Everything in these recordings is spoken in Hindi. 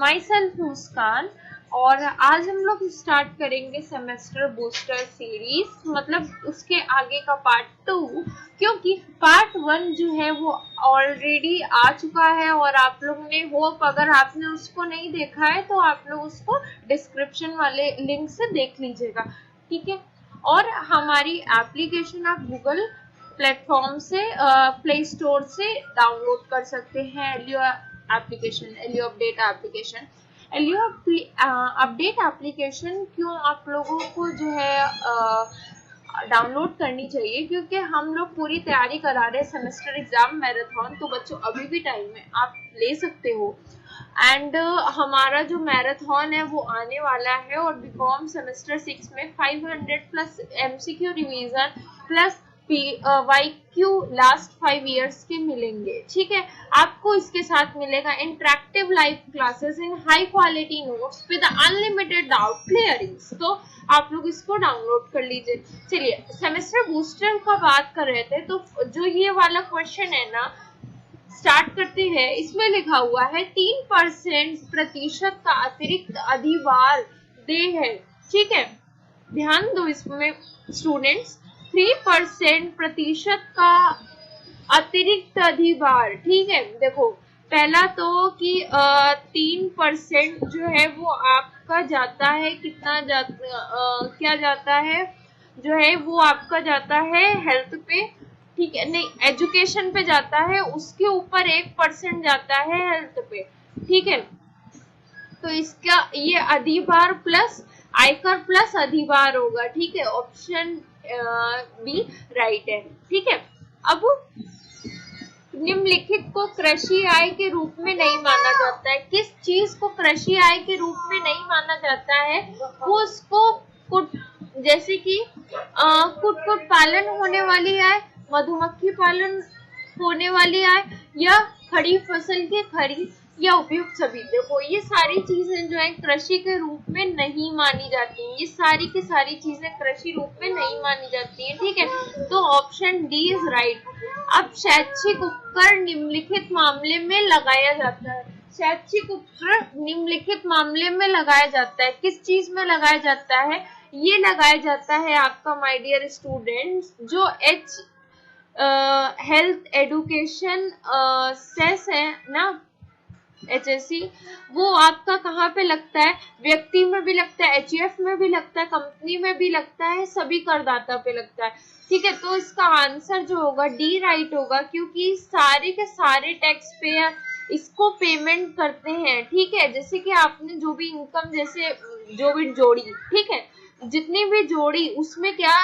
माई सेल्फ मुस्कान और आज हम लोग स्टार्ट करेंगे सेमेस्टर बूस्टर सीरीज, मतलब उसके आगे का पार्ट 2, क्योंकि पार्ट 1 जो है वो ऑलरेडी आ चुका है और आप लोगों ने होप अगर आपने उसको नहीं देखा है तो आप लोग उसको डिस्क्रिप्शन वाले लिंक से देख लीजिएगा, ठीक है। और हमारी एप्लीकेशन आप गूगल प्लेटफॉर्म से प्ले स्टोर से डाउनलोड कर सकते हैं एलियो एप्लीकेशन, एलियो अपडेट एप्लीकेशन। एलियो अपडेट एप्लीकेशन क्यों आप लोगों को जो है डाउनलोड करनी चाहिए, क्योंकि हम लोग पूरी तैयारी करा रहे हैं सेमेस्टर एग्जाम मैराथन, तो बच्चों अभी भी टाइम है, आप ले सकते हो। एंड हमारा जो मैराथन है वो आने वाला है और बीकॉम सेमेस्टर 6 में 500 plus MCQ revision plus YQ last 5 years के मिलेंगे, ठीक है। आपको इसके साथ मिलेगा interactive live classes in high quality notes with unlimited doubt clearings, तो आप लोग इसको डाउनलोड कर लीजिए। चलिए सेमेस्टर बूस्टर का बात कर रहे थे, तो जो ये वाला क्वेश्चन है ना, स्टार्ट करते हैं। इसमें लिखा हुआ है 3% का अतिरिक्त अधिभार दे है, ठीक है। ध्यान दो इसमें स्टूडेंट्स, 3% का अतिरिक्त अधिभार, ठीक है। देखो पहला तो कि 3% जो है वो आपका जाता है, कितना क्या जाता है जो है वो आपका जाता है हेल्थ पे, ठीक है, नहीं एजुकेशन पे जाता है, उसके ऊपर 1% जाता है हेल्थ पे, ठीक है। तो इसका ये अधिभार प्लस आयकर प्लस अधिभार होगा, ठीक है। ऑप्शन बी राइट है, ठीक है। अब निम्नलिखित को कृषि आय के रूप में नहीं माना जाता है। किस चीज को कृषि आय के रूप में नहीं माना जाता है? वो उसको जैसे कि कुक्कुट पालन होने वाली आय, मधुमक्खी पालन होने वाली आय, या खड़ी फसल की खरीद या उपयुक्त सभी। देखो ये सारी चीजें जो है कृषि के रूप में नहीं मानी जाती हैं, ये सारी की सारी चीजें कृषि रूप में नहीं मानी जाती हैं, ठीक है। तो ऑप्शन डी इज राइट। अब शैक्षिक उपकरण निम्नलिखित मामले में लगाया जाता है। शैक्षिक उपकरण निम्नलिखित मामले में लगाया जाता है, किस चीज में लगाया जाता है? ये लगाया जाता है आपका माय डियर स्टूडेंट्स, जो हेल्थ एडुकेशन सेस है ना, HSC, वो आपका कहाँ पे लगता है? व्यक्ति में भी लगता है, HUF में भी लगता है, कंपनी में भी लगता है, सभी करदाता पे लगता है, ठीक है। तो इसका आंसर जो होगा डी राइट होगा, क्योंकि सारे के सारे टैक्स पेयर इसको पेमेंट करते हैं, ठीक है। जैसे कि आपने जो भी इनकम, जैसे जो भी जोड़ी, ठीक है, जितनी भी जोड़ी उसमें क्या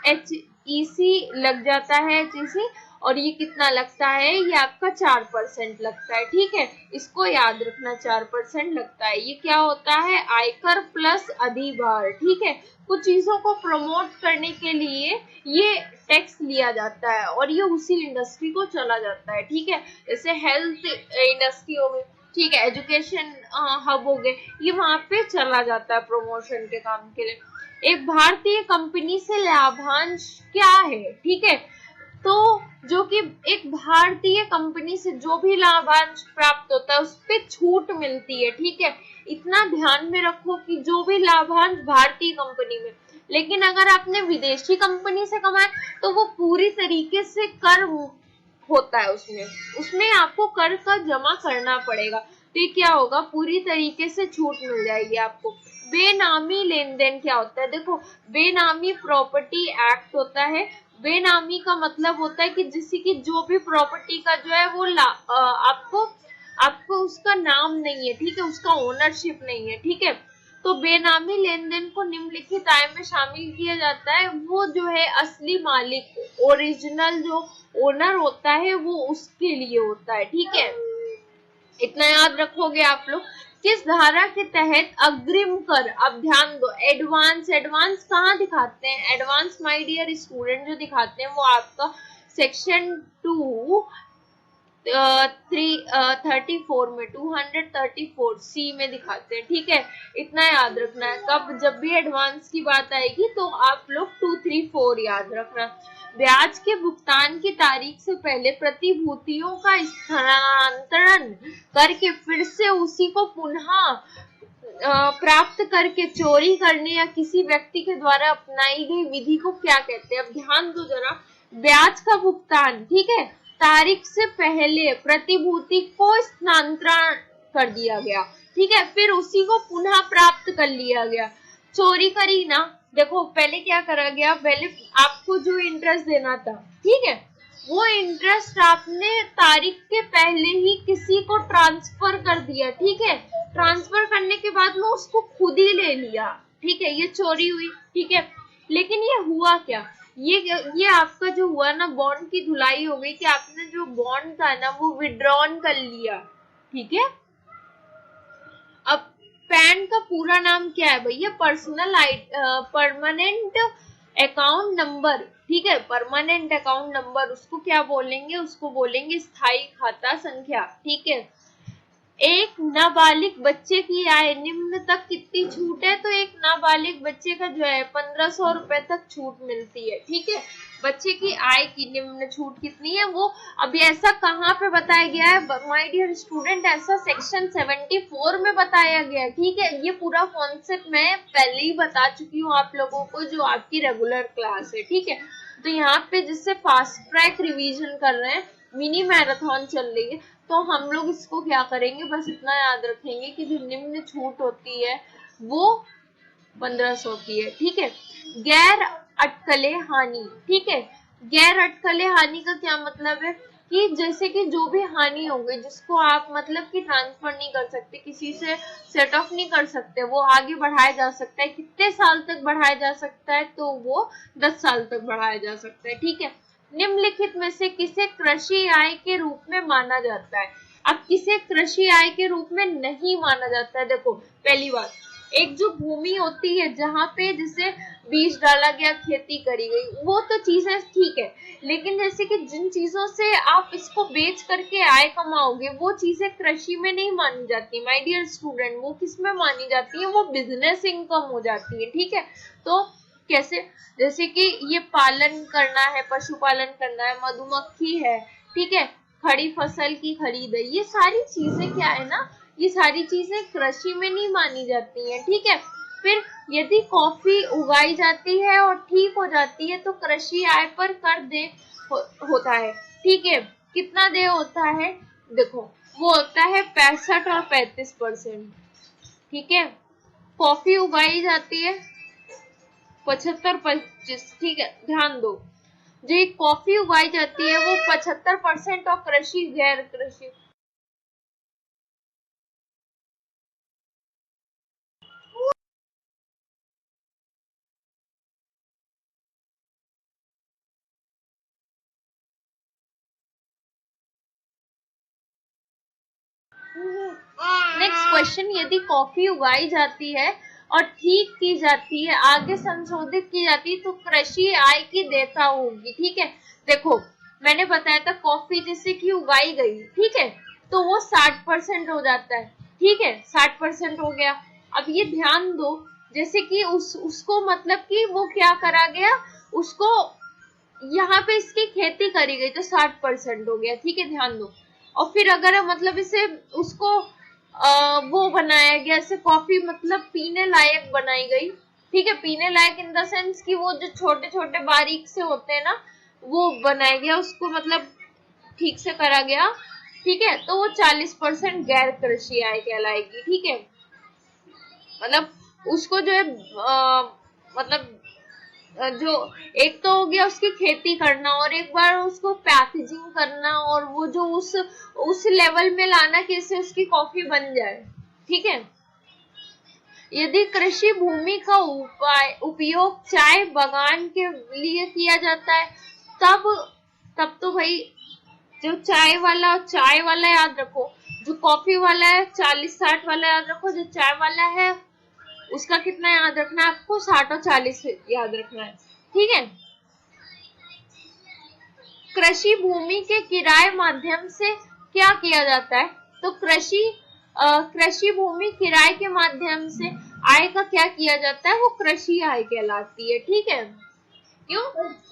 HEC लग जाता है, HEC, और ये कितना लगता है? ये आपका 4% लगता है, ठीक है। इसको याद रखना, 4% लगता है। ये क्या होता है? आयकर प्लस अधिभार, ठीक है। कुछ चीजों को प्रमोट करने के लिए ये टैक्स लिया जाता है और ये उसी इंडस्ट्री को चला जाता है, ठीक है। जैसे हेल्थ इंडस्ट्री हो गई, ठीक है, एजुकेशन हब हो गए, ये वहां पे चला जाता है प्रमोशन के काम के लिए। एक भारतीय कंपनी से लाभांश क्या है, ठीक है। तो जो कि एक भारतीय कंपनी से जो भी लाभांश प्राप्त होता है उस पे छूट मिलती है, ठीक है। इतना ध्यान में रखो कि जो भी लाभांश भारतीय कंपनी में, लेकिन अगर आपने विदेशी कंपनी से कमाए तो वो पूरी तरीके से कर होता है, उसमें आपको कर का जमा करना पड़ेगा। तो ये क्या होगा? पूरी तरीके से छूट मिल जाएगी आपको। बेनामी लेन देन क्या होता है? देखो बेनामी प्रॉपर्टी एक्ट होता है। बेनामी का मतलब होता है कि जिसकी की जो भी प्रॉपर्टी का जो है वो आपको उसका नाम नहीं है, ठीक है, उसका ओनरशिप नहीं है, ठीक है। तो बेनामी लेन देन को निम्नलिखित आय में शामिल किया जाता है। वो जो है असली मालिक, ओरिजिनल जो ओनर होता है वो उसके लिए होता है, ठीक है। इतना याद रखोगे आप लोग। किस धारा के तहत अग्रिम कर, अब ध्यान दो, एडवांस कहाँ दिखाते हैं? एडवांस माय डियर स्टूडेंट जो दिखाते हैं वो आपका सेक्शन 2 234 में 234 सी में दिखाते हैं। ठीक है, इतना याद रखना है। कब जब भी एडवांस की बात आएगी तो आप लोग 234 याद रखना। ब्याज के भुगतान की तारीख से पहले प्रतिभूतियों का स्थानांतरण करके फिर से उसी को पुनः प्राप्त करके चोरी करने या किसी व्यक्ति के द्वारा अपनाई गई विधि को क्या कहते हैं? अब ध्यान दो जरा, ब्याज का भुगतान, ठीक है, तारीख से पहले प्रतिभूति को स्थानांतरण कर दिया गया, ठीक है, फिर उसी को पुनः प्राप्त कर लिया गया। चोरी करी ना, देखो पहले क्या करा गया, पहले आपको जो इंटरेस्ट देना था, ठीक है, वो इंटरेस्ट आपने तारीख के पहले ही किसी को ट्रांसफर कर दिया, ठीक है, ट्रांसफर करने के बाद में उसको खुद ही ले लिया, ठीक है, ये चोरी हुई, ठीक है। लेकिन ये हुआ क्या, ये आपका जो हुआ ना, बॉन्ड की धुलाई हो गई कि आपने जो बॉन्ड था ना वो विड्रॉन कर लिया, ठीक है। अब पैन का पूरा नाम क्या है भैया? परमानेंट अकाउंट नंबर, ठीक है, परमानेंट अकाउंट नंबर, उसको क्या बोलेंगे? उसको बोलेंगे स्थायी खाता संख्या, ठीक है। एक नाबालिग बच्चे की आय निम्न तक कितनी छूट है? तो एक नाबालिग बच्चे का जो है 1500 रुपए तक छूट मिलती है, ठीक है। बच्चे की आय की निम्न छूट कितनी है वो अभी ऐसा कहाँ पे बताया गया है माय डियर स्टूडेंट? ऐसा सेक्शन 74 में बताया गया है, ठीक है। ये पूरा कॉन्सेप्ट मैं पहले ही बता चुकी हूँ आप लोगों को, जो आपकी रेगुलर क्लास है, ठीक है। तो यहाँ पे जिससे फास्ट ट्रैक रिवीजन कर रहे हैं, मिनी मैराथन चल रही है, तो हम लोग इसको क्या करेंगे, बस इतना याद रखेंगे कि जो निम्न छूट होती है वो 1500 की है, ठीक है। गैर अटकले हानि, ठीक है, गैर अटकले हानि का क्या मतलब है कि जैसे कि जो भी हानि हो गई जिसको आप मतलब कि ट्रांसफर नहीं कर सकते, किसी से सेट ऑफ नहीं कर सकते, वो आगे बढ़ाया जा सकता है। कितने साल तक बढ़ाया जा सकता है? तो वो 10 साल तक बढ़ाया जा सकता है, ठीक है। निम्नलिखित में से किसे कृषि आय के रूप में माना जाता है? अब किसे कृषि आय के रूप में नहीं माना जाता है? देखो पहली बात, एक जो भूमि होती है जहाँ पे जैसे बीज डाला गया, खेती करी गई, वो तो चीजें ठीक है, लेकिन जैसे कि जिन चीजों से आप इसको बेच करके आय कमाओगे वो चीजें कृषि में नहीं मानी जाती माय डियर स्टूडेंट। वो किस में मानी जाती है? वो बिजनेस इनकम हो जाती है, ठीक है। तो कैसे? जैसे कि ये पालन करना है, पशुपालन करना है, मधुमक्खी है, ठीक है, खड़ी फसल की खरीद है, ये सारी चीजें क्या है ना, ये सारी चीजें कृषि में नहीं मानी जाती हैं, ठीक है। फिर यदि कॉफी उगाई जाती है और ठीक हो जाती है तो कृषि आय पर कर दे होता है, ठीक है। कितना दे होता है? देखो वो होता है 65 और 35%, ठीक है। कॉफी उगाई जाती है 75-25, ठीक है, ध्यान दो, जो कॉफी उगाई जाती है वो 75% और कृषि गैर कृषि नेक्स्ट क्वेश्चन, यदि कॉफी उगाई जाती है और ठीक की जाती है, आगे संशोधित की जाती है तो कृषि आय की देयता होगी, ठीक है। देखो मैंने बताया था कॉफी जैसे कि उगाई गई, ठीक है, तो वो 60% हो जाता है, ठीक है, 60% हो गया। अब ये ध्यान दो, जैसे कि उसको मतलब कि वो क्या करा गया, उसको यहाँ पे इसकी खेती करी गई तो 60% हो गया, ठीक है, ध्यान दो। और फिर अगर मतलब इसे उसको वो बनाया गया, इसे कॉफी मतलब पीने लायक बनाई गई, ठीक है, पीने लायक इन द सेंस कि वो जो छोटे छोटे बारीक से होते हैं ना वो बनाया गया, उसको मतलब ठीक से करा गया, ठीक है, तो वो 40% गैर कृषि आय कहलाएगी, ठीक है। मतलब उसको जो है मतलब जो एक तो हो गया उसकी खेती करना और एक बार उसको पैकेजिंग करना और वो जो उस लेवल में लाना कि इससे उसकी कॉफी बन जाए, ठीक है। यदि कृषि भूमि का उपयोग चाय बागान के लिए किया जाता है तब तो भाई जो चाय वाला याद रखो, जो कॉफी वाला है 40-60 वाला याद रखो, जो चाय वाला है उसका कितना याद रखना है आपको? 60 और 40 याद रखना है, ठीक है। कृषि भूमि के किराए माध्यम से क्या किया जाता है? तो कृषि भूमि किराए के माध्यम से आय का क्या किया जाता है? वो कृषि आय कहलाती है। ठीक है, क्यों?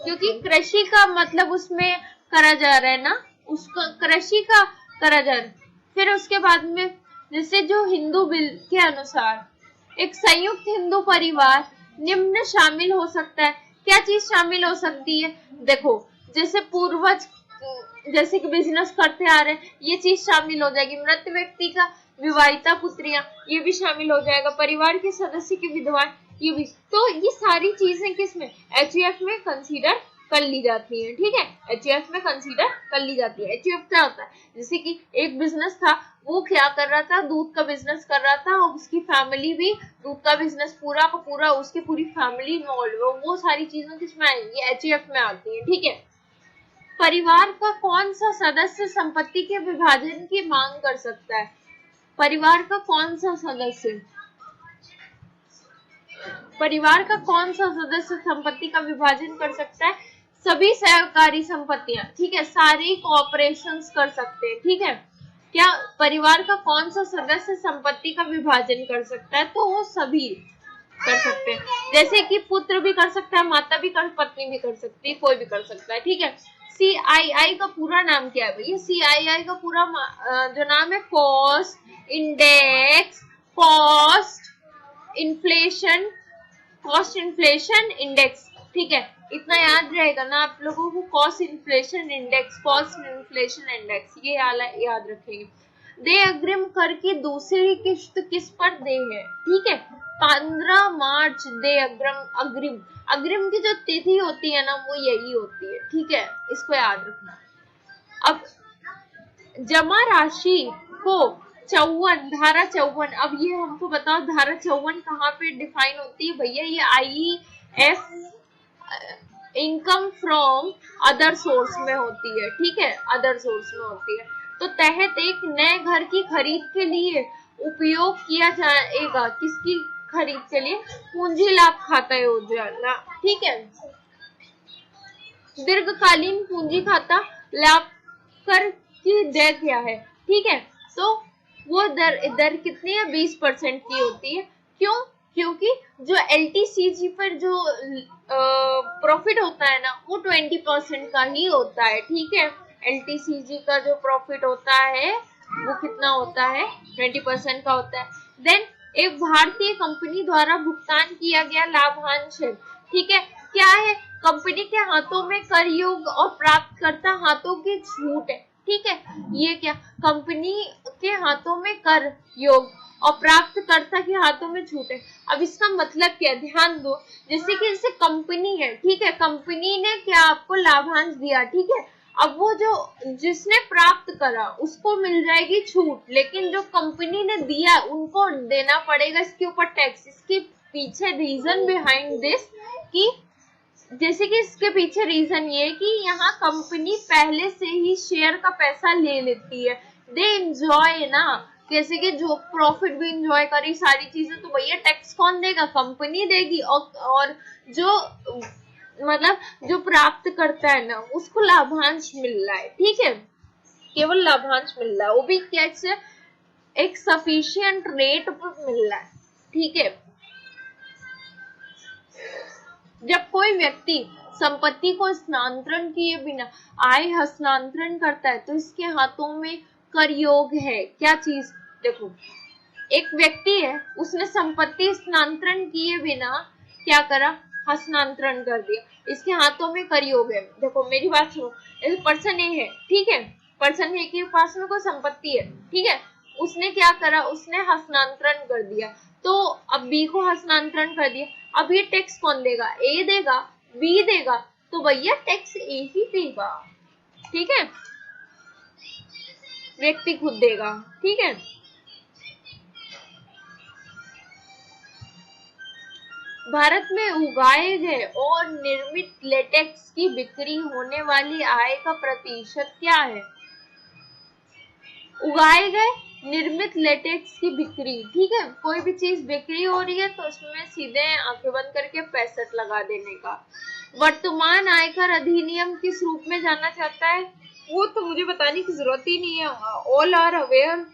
क्योंकि कृषि का मतलब उसमें करा जा रहा है ना, उसका कृषि का करा जा रहा है। फिर उसके बाद में जैसे जो हिंदू बिल के अनुसार एक संयुक्त हिंदू परिवार निम्न शामिल हो सकता है। क्या चीज शामिल हो सकती है? देखो, जैसे पूर्वज जैसे कि बिजनेस करते आ रहे हैं, ये चीज शामिल हो जाएगी। मृत व्यक्ति का विवाहिता पुत्रियां, ये भी शामिल हो जाएगा। परिवार के सदस्य की विधवाएं, ये भी। तो ये सारी चीजें किसमें? एचयूएफ में कंसीडर कर ली जाती है। ठीक है, एचयूएफ में कंसीडर कर ली जाती है। एचयूएफ क्या होता है? जैसे कि एक बिजनेस था, वो क्या कर रहा था? दूध का बिजनेस कर रहा था, और उसकी फैमिली भी दूध का बिजनेस पूरा का पूरा, उसकी पूरी फैमिली इन्वॉल्व है। वो सारी चीजें किसमें आएंगी? एचयूएफ में आती है। ठीक है, परिवार का कौन सा सदस्य संपत्ति के विभाजन की मांग कर सकता है? परिवार का कौन सा सदस्य संपत्ति का विभाजन कर सकता है? सभी सहकारी संपत्तियां। ठीक है, सारी कॉर्पोरेशंस कर सकते हैं। ठीक है, क्या परिवार का कौन सा सदस्य संपत्ति का विभाजन कर सकता है? तो वो सभी कर सकते हैं। जैसे कि पुत्र भी कर सकता है, माता भी कर, पत्नी भी कर सकती है, कोई भी कर सकता है। ठीक है, CII का पूरा नाम क्या है भैया? CII का पूरा जो नाम है, cost index, cost inflation index. ठीक है, इतना याद रहेगा ना आप लोगों को, कॉस्ट इन्फ्लेशन इंडेक्स, ये याद रखेंगे। देय अग्रिम कर की दूसरी किश्त किस पर देय है? ठीक है, 15 मार्च देय अग्रिम की जो तिथि होती है ना, वो यही होती है। ठीक है, इसको याद रखना। अब जमा राशि को 54, धारा 54, अब ये हमको बताओ धारा 54 कहाँ पे डिफाइन होती है भैया? ये IEF income from other source में होती है। ठीक है, अदर सोर्स में होती है। तो तहत एक नए घर की खरीद के लिए उपयोग किया जाएगा। किसकी खरीद के लिए? पूंजी लाभ खाता योजना। ठीक है, दीर्घकालीन पूंजी खाता लाभ कर की दर क्या है? ठीक है, तो वो दर कितनी है? 20% की होती है। क्यों? क्योंकि जो LTCG पर जो प्रॉफिट होता है ना, वो 20% का ही होता है। ठीक है, LTCG का जो प्रॉफिट होता है वो कितना होता है? 20% का होता है। देन एक भारतीय कंपनी द्वारा भुगतान किया गया लाभांश है। ठीक है, क्या है? कंपनी के हाथों में कर योग्य और प्राप्तकर्ता हाथों की छूट है। ठीक है, ये क्या? कंपनी के हाथों में कर योग्य और प्राप्तकर्ता के हाथों में छूट है। अब इसका मतलब क्या? ध्यान दो, जैसे कंपनी है। ठीक है, कंपनी ने क्या आपको लाभांश दिया? ठीक है, अब वो जो जिसने प्राप्त करा उसको मिल जाएगी छूट, लेकिन जो कंपनी ने दिया उनको देना पड़ेगा इसके ऊपर टैक्स। इसके पीछे रीजन बिहाइंड दिस कि जैसे कि इसके पीछे रीजन ये है कि यहाँ कंपनी पहले से ही शेयर का पैसा ले लेती है। दे एंजॉय ना, जैसे कि जो प्रॉफिट भी एंजॉय करी, सारी चीजें, तो भैया टैक्स कौन देगा? कंपनी देगी। और जो मतलब जो प्राप्त करता है ना, उसको लाभांश मिल रहा है। ठीक है, केवल लाभांश मिल रहा है, वो भी कैसे? एक सफिशिएंट रेट पर मिल रहा है। ठीक है, जब कोई व्यक्ति संपत्ति को स्थानांतरण किए बिना आय हस्तांतरण करता है तो इसके हाथों में कर योग है। क्या चीज? देखो, एक व्यक्ति है, उसने संपत्ति स्थानांतरण किए बिना क्या करा? हस्तांतरण कर दिया, इसके हाथों में कर योग है। देखो मेरी बात सुनो, पर्सन ए है। ठीक है, पर्सन ए के पास में कोई संपत्ति है। ठीक है, उसने क्या करा? उसने हस्तांतरण कर दिया, तो अब बी को हस्तांतरण कर दिया। अब ये टैक्स कौन देगा? ए देगा, बी देगा, तो भैया टैक्स ए ही देगा। ठीक है, व्यक्ति खुद देगा। ठीक है, भारत में उगाए गए और निर्मित लेटेक्स की बिक्री होने वाली आय का प्रतिशत क्या है? उगाए गए निर्मित लेटेक्स की बिक्री। ठीक है, कोई भी चीज बिक्री हो रही है तो उसमें सीधे आंखें बंद करके 65 लगा देने का। वर्तमान आयकर अधिनियम किस रूप में जाना चाहता है? वो तो मुझे बताने की जरूरत ही नहीं है, ऑल आर अवेयर।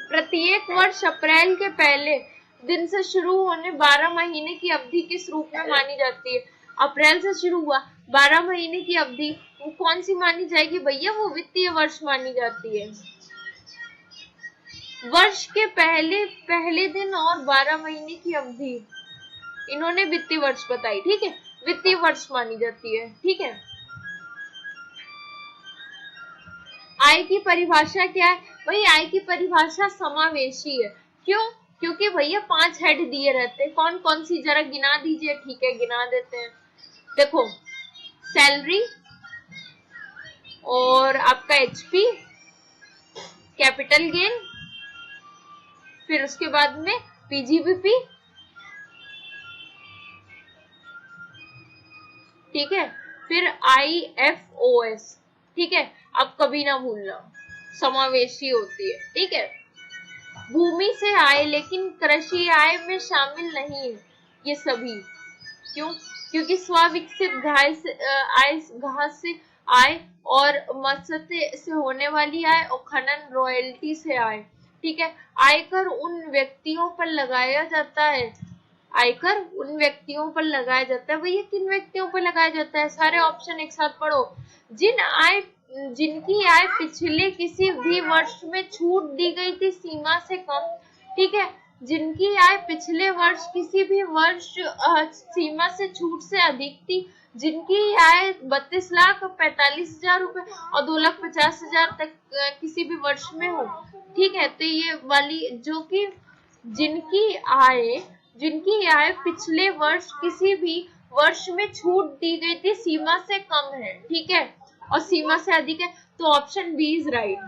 प्रत्येक वर्ष अप्रैल के पहले दिन से शुरू होने 12 महीने की अवधि किस रूप में मानी जाती है? अप्रैल से शुरू हुआ 12 महीने की अवधि, वो कौन सी मानी जाएगी भैया? वो वित्तीय वर्ष मानी जाती है। वर्ष के पहले दिन और 12 महीने की अवधि, इन्होंने वित्तीय वर्ष बताई, ठीक है, वित्तीय वर्ष मानी जाती है, ठीक है। आय की परिभाषा क्या है भाई? आय की परिभाषा समावेशी है। क्यों? क्योंकि भैया 5 हेड दिए रहते हैं, कौन कौन सी जरा गिना दीजिए। ठीक है, गिना देते हैं। देखो, सैलरी और आपका एचपी, कैपिटल गेन, फिर उसके बाद में पीजीबीपी, ठीक है, फिर आईएफओएस, ठीक है। अब कभी ना भूलना, समावेशी होती है, ठीक है। भूमि से आय लेकिन कृषि आय में शामिल नहीं है ये सभी। क्यों? क्योंकि स्विकसित घास से आय और मत्स्य से होने वाली आय और खनन रॉयल्टी से आय, ठीक है। आयकर उन व्यक्तियों पर लगाया जाता है, आयकर उन व्यक्तियों पर लगाया जाता है। भैया किन व्यक्तियों पर लगाया जाता है? सारे ऑप्शन एक साथ पढ़ो। जिनकी आय पिछले किसी भी वर्ष में छूट दी गई थी सीमा से कम, ठीक है, जिनकी आय पिछले वर्ष किसी भी वर्ष सीमा से छूट से अधिक थी, जिनकी आय 32,45,000 रुपए और 2,50,000 तक किसी भी वर्ष में हो, ठीक है। तो ये वाली जो कि जिनकी आय पिछले वर्ष किसी भी वर्ष में छूट दी गई थी सीमा से कम है, ठीक है, और सीमा से अधिक है, तो option B is right.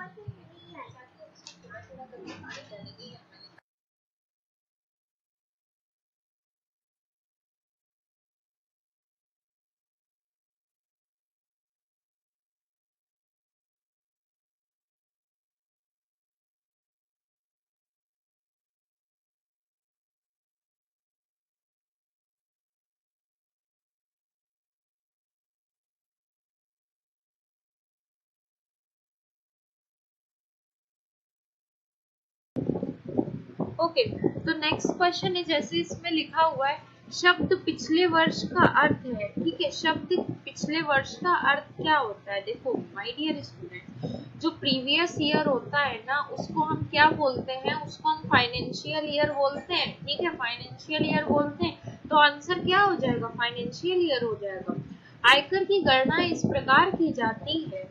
Okay, तो नेक्स्ट क्वेश्चन है, जैसे इसमें लिखा हुआ है शब्द पिछले वर्ष का अर्थ है, ठीक है। शब्द पिछले वर्ष का अर्थ क्या होता है? देखो माय डियर स्टूडेंट, जो प्रीवियस ईयर होता है ना, उसको हम क्या बोलते हैं? उसको हम फाइनेंशियल ईयर बोलते हैं, ठीक है, फाइनेंशियल ईयर बोलते हैं। तो आंसर क्या हो जाएगा? फाइनेंशियल ईयर हो जाएगा। आयकर की गणना इस प्रकार की जाती है,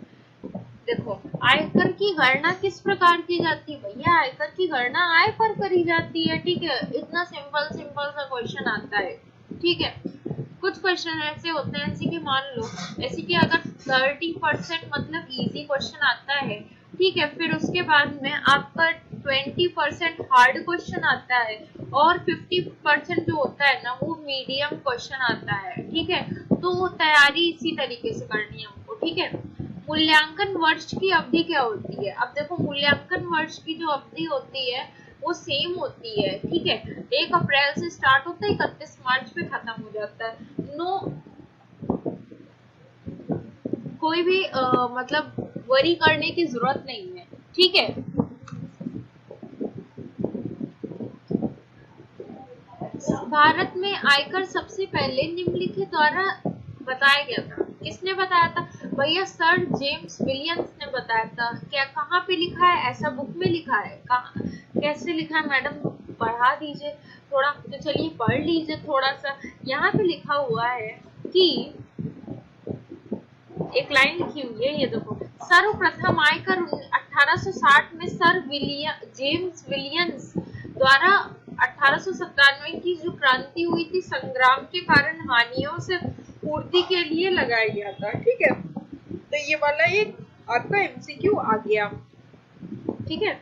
देखो आयकर की गणना किस प्रकार की जाती है? भैया आयकर की गणना आय पर करी जाती है, ठीक है। इतना सिंपल सा क्वेश्चन आता है, ठीक है। कुछ क्वेश्चन ऐसे होते हैं, जैसे कि मान लो ऐसे कि अगर 30% मतलब इजी क्वेश्चन आता है, ठीक है, फिर उसके बाद में आपका 20% हार्ड क्वेश्चन आता है और 50% जो होता है ना वो मीडियम क्वेश्चन आता है, ठीक है। तो तैयारी इसी तरीके से करनी है हमको, ठीक है। मूल्यांकन वर्ष की अवधि क्या होती है? अब देखो मूल्यांकन वर्ष की जो अवधि होती है वो सेम होती है, ठीक है। 1 अप्रैल से स्टार्ट होता है, 31 मार्च पे खत्म हो जाता है। कोई भी मतलब वरी करने की जरूरत नहीं है, ठीक है। भारत में आयकर सबसे पहले निम्नलिखित द्वारा बताया गया था। किसने बताया था? भैया सर जेम्स विलियम्स ने बताया था। क्या कहाँ पे लिखा है? ऐसा बुक में लिखा है? कहाँ कैसे लिखा है मैडम? पढ़ा दीजिए थोड़ा, तो चलिए पढ़ लीजिए थोड़ा सा। यहाँ पे लिखा हुआ है कि एक लाइन लिखी हुई है, ये देखो, सर्वप्रथम आयकर 1860 में सर जेम्स विलियम्स द्वारा 1897 की जो क्रांति हुई थी संग्राम के कारण हानियों से पूर्ति के लिए लगाया गया था, ठीक है। तो ये वाला एक आपका एमसीक्यू आ गया, ठीक है।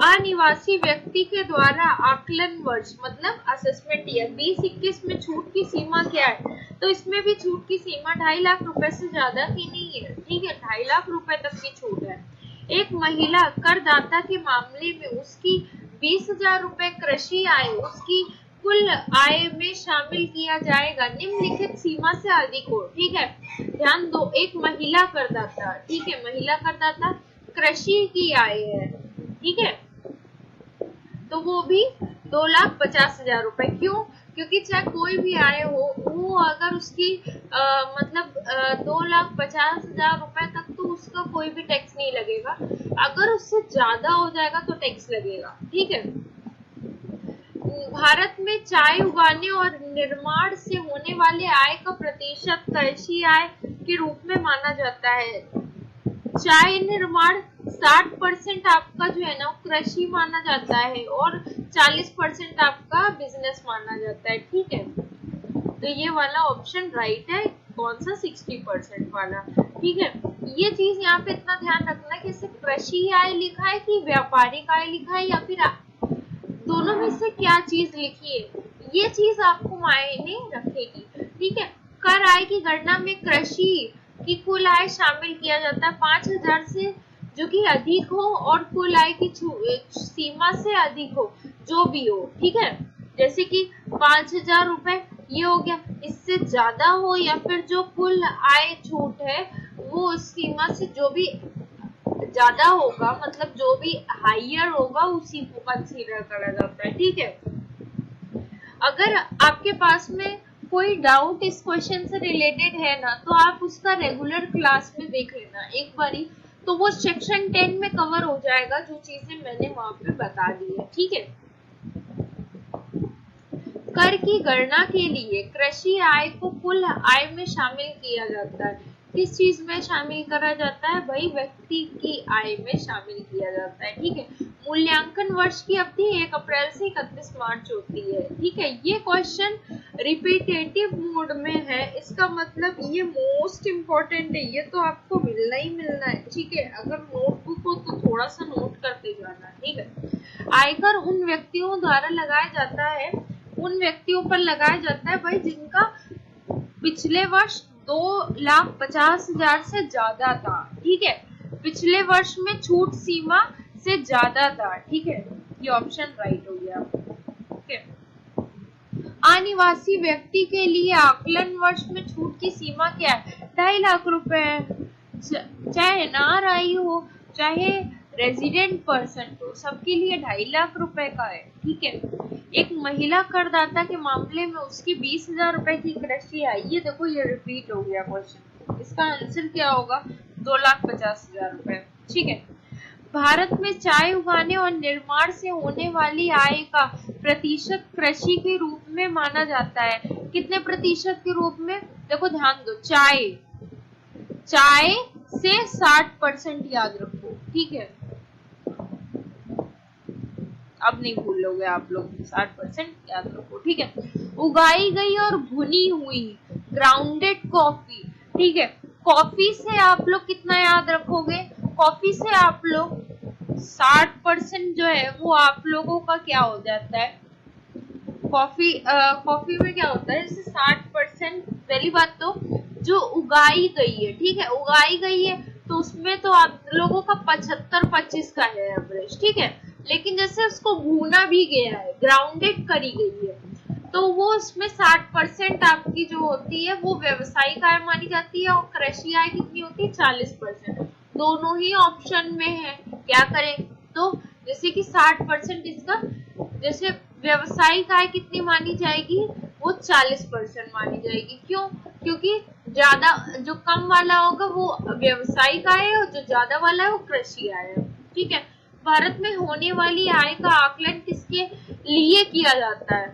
अनिवासी व्यक्ति के द्वारा आकलन वर्ष मतलब असेसमेंट ईयर 2021 में छूट की सीमा क्या है? तो इसमें भी छूट की सीमा 2.5 लाख रुपए से ज्यादा की नहीं है, ठीक है, 2.5 लाख रुपए तक की छूट है। एक महिला करदाता के मामले में उसकी 20,000 रुपए कृषि आय उसकी कुल आय में शामिल किया जाएगा निम्नलिखित सीमा से अधिक हो। ठीक है, ध्यान दो, एक महिला करदाता, ठीक है, महिला करदाता कृषि की आय है, ठीक है, तो वो भी 2,50,000 रुपए। क्यों? क्योंकि चाहे कोई भी आय हो, वो अगर उसकी मतलब 2,50,000 रुपए तक तो उसका कोई भी टैक्स नहीं लगेगा, अगर उससे ज्यादा हो जाएगा तो टैक्स लगेगा। ठीक है, भारत में चाय उगाने और निर्माण से होने वाले आय का प्रतिशत कृषि आय के रूप में माना जाता है। चाय निर्माण 60% आपका जो है ना कृषि माना जाता है और 40% आपका बिजनेस माना जाता है। ठीक है, तो ये वाला ऑप्शन राइट है, कौन सा 60% वाला। ठीक है, ये चीज यहाँ पे इतना ध्यान रखना कि सिर्फ कृषि आय लिखा है कि व्यापारिक आय लिखा है या फिर दोनों में से क्या चीज लिखी है, ये चीज आपको मायने रखेगी। ठीक है, कर आय की गणना में कृषि की कुल आय शामिल किया जाता है 5,000 से जो कि अधिक हो और कुल आय की सीमा से अधिक हो, जो भी हो। ठीक है, जैसे कि 5,000 रुपए ये हो गया, इससे ज्यादा हो या फिर जो कुल आय छूट है वो उस सीमा से जो भी ज्यादा होगा, मतलब जो भी हाइयर होगा उसी को कंसीडर करा जाता है। ठीक है, अगर आपके पास में कोई डाउट इस क्वेश्चन से रिलेटेड है ना, तो आप उसका रेगुलर क्लास में देख लेना एक बारी, तो वो सेक्शन 10 में कवर हो जाएगा, जो चीजें मैंने वहां पे बता दी है। ठीक है, कर की गणना के लिए कृषि आय को कुल आय में शामिल किया जाता है। किस चीज में शामिल करा जाता है भाई? व्यक्ति की आय में शामिल किया जाता है। ठीक है, मूल्यांकन वर्ष की अवधि 1 अप्रैल से 31 मार्च होती है। ठीक है, ये क्वेश्चन रिपीटेटिव मोड में है, इसका मतलब ये मोस्ट इम्पोर्टेंट है, ये तो आपको मिलना ही मिलना है। ठीक है, अगर नोटबुक हो तो थोड़ा सा नोट करते जाना। ठीक है, आयकर उन व्यक्तियों द्वारा लगाया जाता है, उन व्यक्तियों पर लगाया जाता है भाई जिनका पिछले वर्ष 2,50,000 से ज्यादा था। ठीक है, पिछले वर्ष में छूट सीमा से ज्यादा था। ठीक है, ये ऑप्शन राइट हो गया। ठीक है, अनिवासी व्यक्ति के लिए आकलन वर्ष में छूट की सीमा क्या है? 2.5 लाख रुपए, चाहे एनआरआई हो चाहे रेजिडेंट पर्सन हो, सबके लिए 2.5 लाख रुपए का है। ठीक है, एक महिला करदाता के मामले में उसकी 20,000 रुपए की कृषि आय, ये देखो ये रिपीट हो गया क्वेश्चन, इसका आंसर क्या होगा? 2,50,000 रुपए। ठीक है, भारत में चाय उगाने और निर्माण से होने वाली आय का प्रतिशत कृषि के रूप में माना जाता है। कितने प्रतिशत के रूप में? देखो ध्यान दो, चाय से 60% याद रखो। ठीक है, अब नहीं भूल लोगे आप लोग, 60% याद रखो। ठीक है, उगाई गई और भुनी हुई ग्राउंडेड कॉफी। ठीक है, कॉफी से आप लोग कितना याद रखोगे? कॉफी से आप लोग 60% जो है वो आप लोगों का क्या हो जाता है? कॉफी में क्या होता है? जैसे 60% पहली बात तो जो उगाई गई है, ठीक है, उगाई गई है तो उसमें तो आप लोगों का 75-25 का है एवरेज। ठीक है, लेकिन जैसे उसको भूना भी गया है, ग्राउंडेड करी गई है, तो वो उसमें 60% आपकी जो होती है वो व्यवसायिक आय मानी जाती है और कृषि आय कितनी होती है? 40%। दोनों ही ऑप्शन में है, क्या करें? तो जैसे कि 60% इसका, जैसे व्यवसायिक आय कितनी मानी जाएगी? वो 40% मानी जाएगी। क्यों? क्योंकि ज्यादा जो कम वाला होगा वो व्यवसायिक आय है और जो ज्यादा वाला है वो कृषि आय है। ठीक है, भारत में होने वाली आय का आकलन किसके लिए किया जाता है?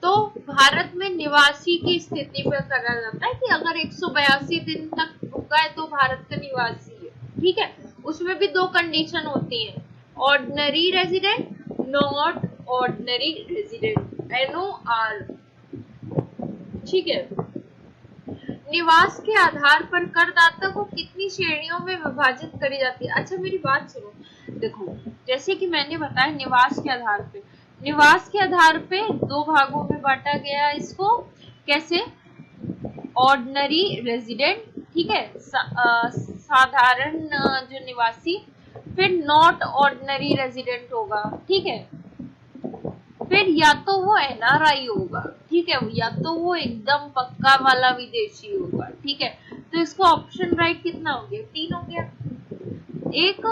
तो भारत में निवासी की स्थिति पर करा जाता है कि अगर 182 दिन तक रुका है तो भारत का निवासी है। ठीक है, उसमें भी 2 कंडीशन होती हैं, ordinary resident, not ordinary resident, NOR। ठीक है, निवास के आधार पर करदाता को कितनी श्रेणियों में विभाजित करी जाती है? अच्छा मेरी बात सुनो, देखो जैसे कि मैंने बताया निवास के आधार पे 2 भागों में बांटा गया इसको। कैसे? ऑर्डिनरी रेजिडेंट, ठीक है, साधारण जो निवासी, फिर नॉट ऑर्डिनरी रेजिडेंट होगा। ठीक है, फिर या तो वो एनआरआई होगा, ठीक है, या तो वो एकदम पक्का वाला विदेशी होगा, ठीक है। तो इसका ऑप्शन राइट कितना हो गया, 3 हो गया। एक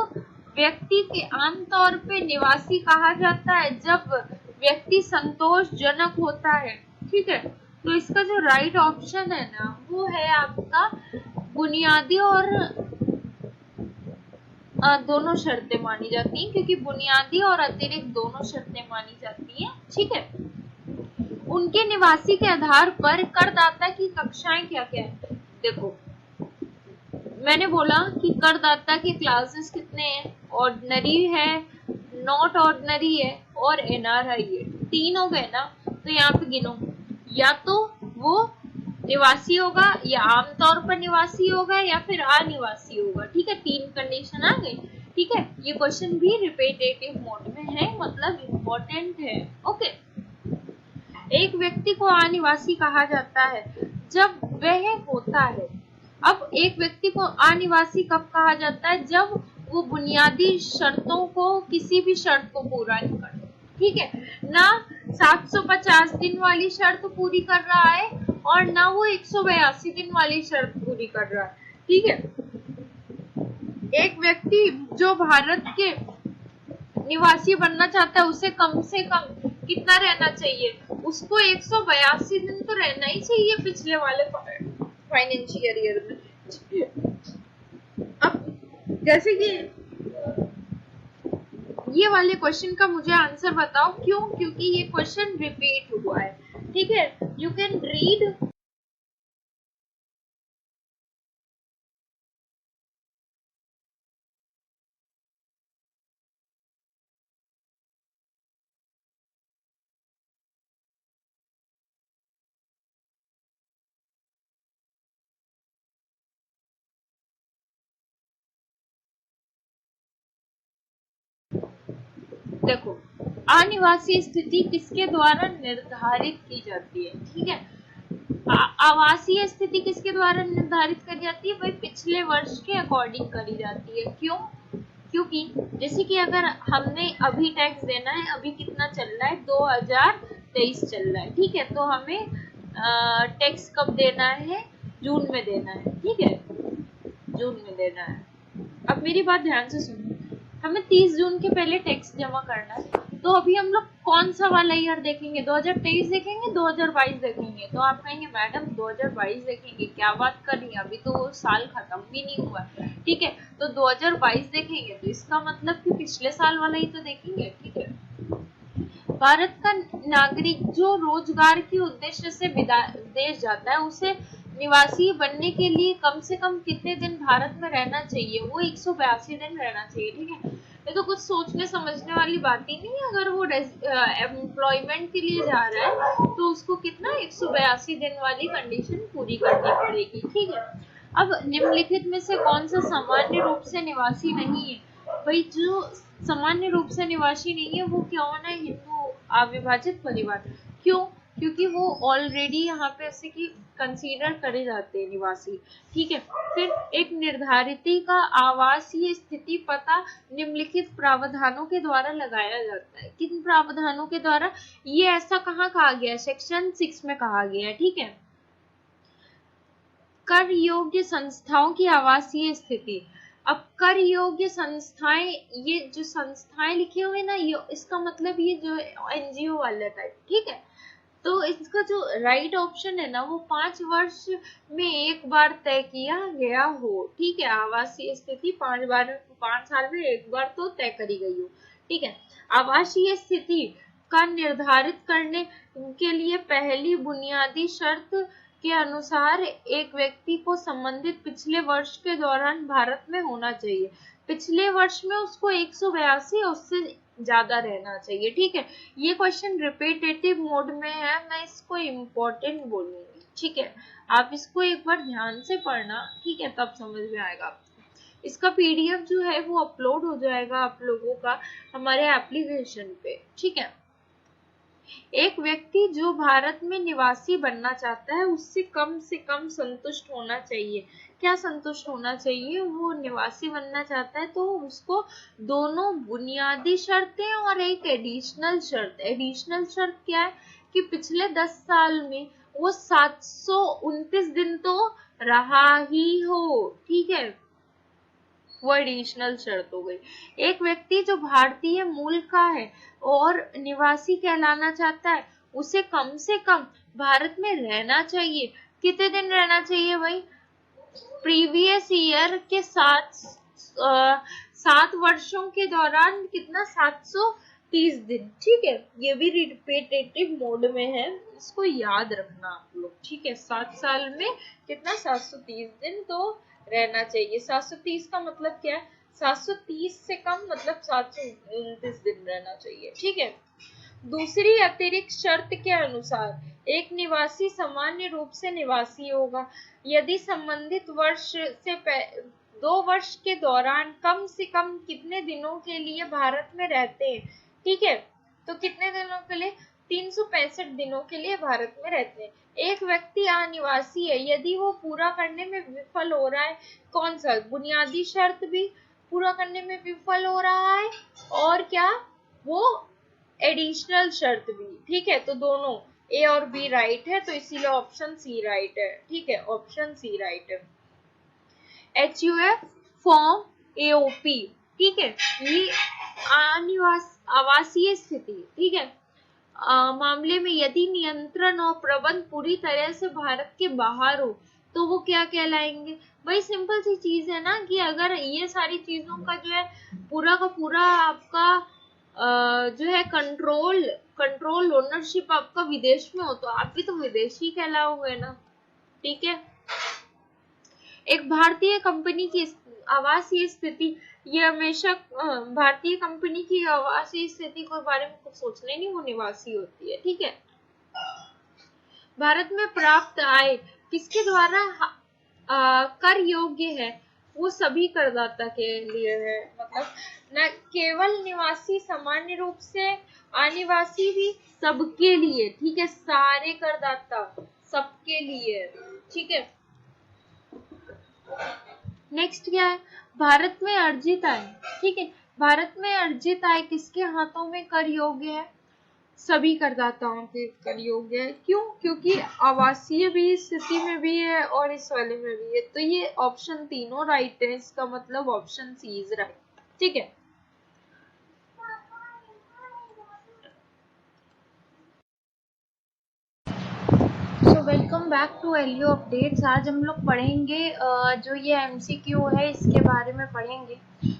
व्यक्ति के आमतौर पे निवासी कहा जाता है जब व्यक्ति संतोषजनक होता है, ठीक है। तो इसका जो राइट ऑप्शन है ना वो है आपका बुनियादी और दोनों शर्तें मानी जाती हैं, क्योंकि बुनियादी और अतिरिक्त दोनों शर्तें मानी जाती हैं, ठीक है। उनके निवासी के आधार पर करदाता की कक्षाएं क्या क्या है। देखो मैंने बोला कि करदाता के क्लासेस कितने हैं, ऑर्डिनरी है, नॉट ऑर्डिनरी है और एनआरआई है, 3 हो गए ना। तो यहाँ पे गिनो, या तो वो निवासी होगा या आमतौर पर निवासी होगा या फिर अनिवासी होगा, ठीक है। 3 कंडीशन आ गई, ठीक है। ये क्वेश्चन भी रिपीटेटिव मोड में है, मतलब इम्पोर्टेंट है, ओके। एक व्यक्ति को अनिवासी कहा जाता है जब वह होता है। अब एक व्यक्ति को अनिवासी कब कहा जाता है, जब वो बुनियादी शर्तों को, किसी भी शर्त को पूरा नहीं करता, ठीक है ना। 750 दिन वाली शर्त पूरी कर रहा है और ना वो 182 दिन वाली शर्त पूरी कर रहा है, ठीक है। एक व्यक्ति जो भारत के निवासी बनना चाहता है उसे कम से कम कितना रहना चाहिए, उसको 182 दिन तो रहना ही चाहिए पिछले वाले फाइनेंशियल ईयर में। अब जैसे कि ये वाले क्वेश्चन का मुझे आंसर बताओ, क्यों, क्योंकि ये क्वेश्चन रिपीट हुआ है, ठीक है। यू कैन रीड देखो अनिवासी स्थिति किसके द्वारा निर्धारित की जाती है, ठीक है। आवासीय स्थिति किसके द्वारा निर्धारित करी जाती है, भाई पिछले वर्ष के अकॉर्डिंग करी जाती है। क्यों, क्योंकि जैसे कि अगर हमने अभी टैक्स देना है, अभी कितना चल रहा है, 2023 चल रहा है, ठीक है। तो हमें टैक्स कब देना है, जून में देना है, ठीक है, जून में देना है। अब मेरी बात ध्यान से सुनो, हमें 30 जून के पहले टैक्स जमा करना है। तो अभी हम लोग कौन सा वाला ईयर देखेंगे, 2023 देखेंगे, 2022 देखेंगे। तो आप कहेंगे मैडम 2022 देखेंगे, क्या बात कर रही है, अभी तो साल खत्म भी नहीं हुआ, ठीक है। तो 2022 देखेंगे तो इसका मतलब कि पिछले साल वाला ही तो देखेंगे, ठीक है। भारत का नागरिक जो रोजगार के उद्देश्य से विदेश जाता है उसे निवासी बनने के लिए कम से कम कितने दिन भारत में रहना चाहिए, वो 182 दिन रहना चाहिए, ठीक है। ये तो कुछ सोचने समझने वाली बात ही नहीं है। अगर वो एम्प्लॉयमेंट के लिए जा रहा है तो उसको कितना 182 दिन वाली कंडीशन पूरी करनी पड़ेगी, ठीक है। अब निम्नलिखित में से कौन सा सामान्य रूप से निवासी नहीं है, भाई जो सामान्य रूप से निवासी नहीं है वो कौन है, हिंदू अविभाजित परिवार। क्यों, क्योंकि वो ऑलरेडी यहाँ पे ऐसे कि कंसीडर करे जाते हैं निवासी, ठीक है। फिर एक निर्धारित का आवासीय स्थिति पता निम्नलिखित प्रावधानों के द्वारा लगाया जाता है। किन प्रावधानों के द्वारा, ये ऐसा कहाँ कहा गया है, सेक्शन 6 में कहा गया है, ठीक है। कर योग्य संस्थाओं की आवासीय स्थिति। अब कर योग्य संस्थाएं, ये जो संस्थाएं लिखे हुए ना, ये इसका मतलब ये जो एनजीओ वाला टाइप, ठीक है। तो इसका जो राइट ऑप्शन है ना वो 5 वर्ष में एक बार तय किया गया हो, ठीक है। आवासीय स्थिति 5 साल में एक बार तो तय करी गई हो, ठीक है। आवासीय स्थिति का निर्धारित करने के लिए पहली बुनियादी शर्त के अनुसार एक व्यक्ति को संबंधित पिछले वर्ष के दौरान भारत में होना चाहिए। पिछले वर्ष में उसको 182 उससे ज्यादा रहना चाहिए, ठीक है। ये क्वेश्चन रिपीटेटिव मोड में है, मैं इसको इम्पोर्टेंट बोलूंगी, ठीक है। आप इसको एक बार ध्यान से पढ़ना, ठीक है, तब समझ में आएगा आपको। इसका पीडीएफ जो है वो अपलोड हो जाएगा आप लोगों का हमारे एप्लीकेशन पे, ठीक है। एक व्यक्ति जो भारत में निवासी बनना चाहता है उससे कम से कम संतुष्ट होना चाहिए। क्या संतुष्ट होना चाहिए? वो निवासी बनना चाहता है तो उसको दोनों बुनियादी शर्तें और एक एडिशनल शर्त। एडिशनल शर्त क्या है कि पिछले 10 साल में वो 729 दिन तो रहा ही हो। ठीक है, वो एडिशनल शर्त हो गई। एक व्यक्ति जो भारतीय मूल का है और निवासी कहलाना चाहता है उसे कम से कम भारत में रहना चाहिए। कितने दिन रहना चाहिए भाई? प्रीवियस ईयर के 7 वर्षों के दौरान कितना? 730 दिन। ठीक है, ये भी रिपीटेटिव मोड में है, इसको याद रखना आप लोग। ठीक है, 7 साल में कितना? 730 दिन तो रहना चाहिए। 730 का मतलब क्या है? 730 से कम मतलब 729 दिन रहना चाहिए। ठीक है, दूसरी अतिरिक्त शर्त के अनुसार एक निवासी सामान्य रूप से निवासी होगा यदि संबंधित वर्ष से 2 वर्ष के दौरान कम से कम कितने दिनों के लिए भारत में रहते हैं। ठीक है, तो कितने दिनों के लिए? 365 दिनों के लिए भारत में रहते हैं। एक व्यक्ति अनिवासी है यदि वो पूरा करने में विफल हो रहा है। कौन सा? बुनियादी शर्त भी पूरा करने में विफल हो रहा है और क्या? वो एडिशनल शर्त भी। ठीक है, तो दोनों ए और बी राइट है, तो इसीलिए ऑप्शन सी राइट है। ठीक है, ऑप्शन सी राइट है। HUF form AOP। ठीक है, ये आवासीय स्थिति। ठीक है, मामले में यदि नियंत्रण और प्रबंध पूरी तरह से भारत के बाहर हो तो वो क्या कहलाएंगे? भाई सिंपल सी चीज है ना कि अगर ये सारी चीजों का जो है पूरा का पूरा आपका जो है कंट्रोल ओनरशिप आपका विदेश में हो तो आप भी तो विदेशी कहलाओगे ना। ठीक है, एक भारतीय कंपनी की आवासीय स्थिति, ये हमेशा भारतीय कंपनी की आवासीय स्थिति के बारे में कुछ सोचने नहीं, वो निवासी होती है। ठीक है, भारत में प्राप्त आय किसके द्वारा कर योग्य है? वो सभी करदाता के लिए है, मतलब न केवल निवासी, सामान्य रूप से अनिवासी भी सबके लिए। ठीक है, सारे करदाता सबके लिए। ठीक है, नेक्स्ट क्या है? भारत में अर्जित आय। ठीक है, भारत में अर्जित आय किसके हाथों में कर योग्य है? सभी करदाताओं के कर योग्य है। क्यों? क्योंकि आवासीय भी स्थिति में भी है और इस वाले में भी है, तो ये ऑप्शन तीनों राइट है। इसका मतलब ऑप्शन सी इज राइट। ठीक है, welcome back to LU updates. आज हम लोग पढ़ेंगे जो ये एमसीक्यू है इसके बारे में पढ़ेंगे।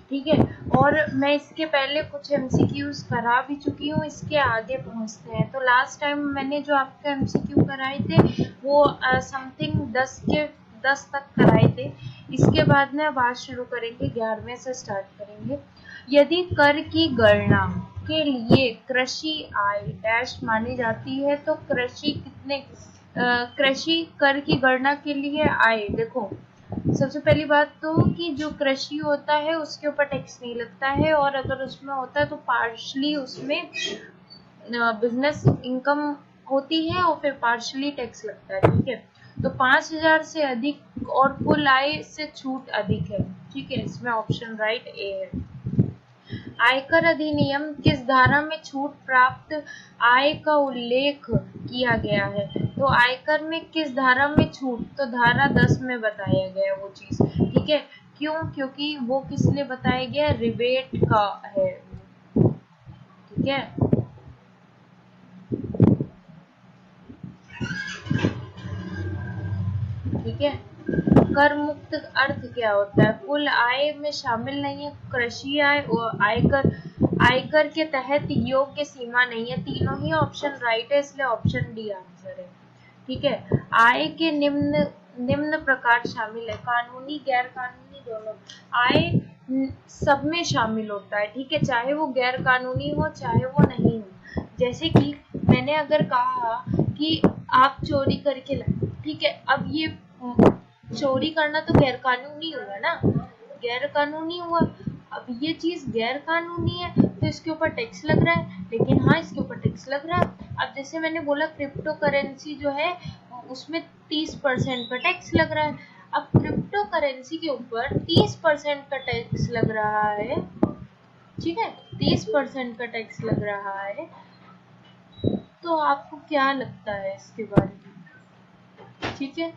ठीक है, और मैं इसके पहले कुछ एमसीक्यूज करा भी चुकी हूँ, इसके आगे पहुँचते हैं। तो लास्ट टाइम मैंने जो आपके एमसीक्यू कराए थे वो समथिंग 10 तक कराए थे। इसके बाद में अब आज शुरू करेंगे, 11वें से स्टार्ट करेंगे। यदि कर की गणना के लिए कृषि आय डैश मानी जाती है तो कृषि कर की गणना के लिए आय, देखो सबसे पहली बात तो कि जो कृषि होता है उसके ऊपर टैक्स नहीं लगता है, और अगर उसमें होता है तो पार्शली उसमें बिजनेस इनकम होती है और फिर पार्शली टैक्स लगता है। ठीक है, तो 5000 से अधिक और कुल आय से छूट अधिक है। ठीक है, इसमें ऑप्शन राइट ए है। आयकर अधिनियम किस धारा में छूट प्राप्त आय का उल्लेख किया गया है? तो आयकर में किस धारा में छूट? तो धारा 10 में बताया गया वो चीज। ठीक है, क्यों? क्योंकि वो किस लिए बताया गया? रिबेट का है। ठीक है, ठीक है, कर मुक्त अर्थ क्या होता है? कुल आय में शामिल नहीं है कृषि आय और आयकर के तहत योग्य सीमा नहीं है। तीनों ही ऑप्शन राइट है, इसलिए ऑप्शन डी आंसर है। ठीक है, आय के निम्न प्रकार शामिल है, कानूनी गैर कानूनी दोनों। आय सब में शामिल होता है। ठीक है, चाहे वो गैर कानूनी हो चाहे वो नहीं हो। जैसे कि मैंने अगर कहा कि आप चोरी करके लाए, ठीक है, अब ये चोरी करना तो गैर कानूनी हुआ ना, गैर कानूनी हुआ। अब ये चीज गैर कानूनी है तो इसके ऊपर टैक्स लग रहा है, लेकिन हाँ इसके ऊपर टैक्स लग रहा है। अब जैसे मैंने बोला क्रिप्टो करेंसी जो है उसमें 30% का टैक्स लग रहा है। अब क्रिप्टो करेंसी के ऊपर 30% का टैक्स लग रहा है, ठीक है, 30% का टैक्स लग रहा है, तो आपको क्या लगता है इसके बारे में? ठीक है,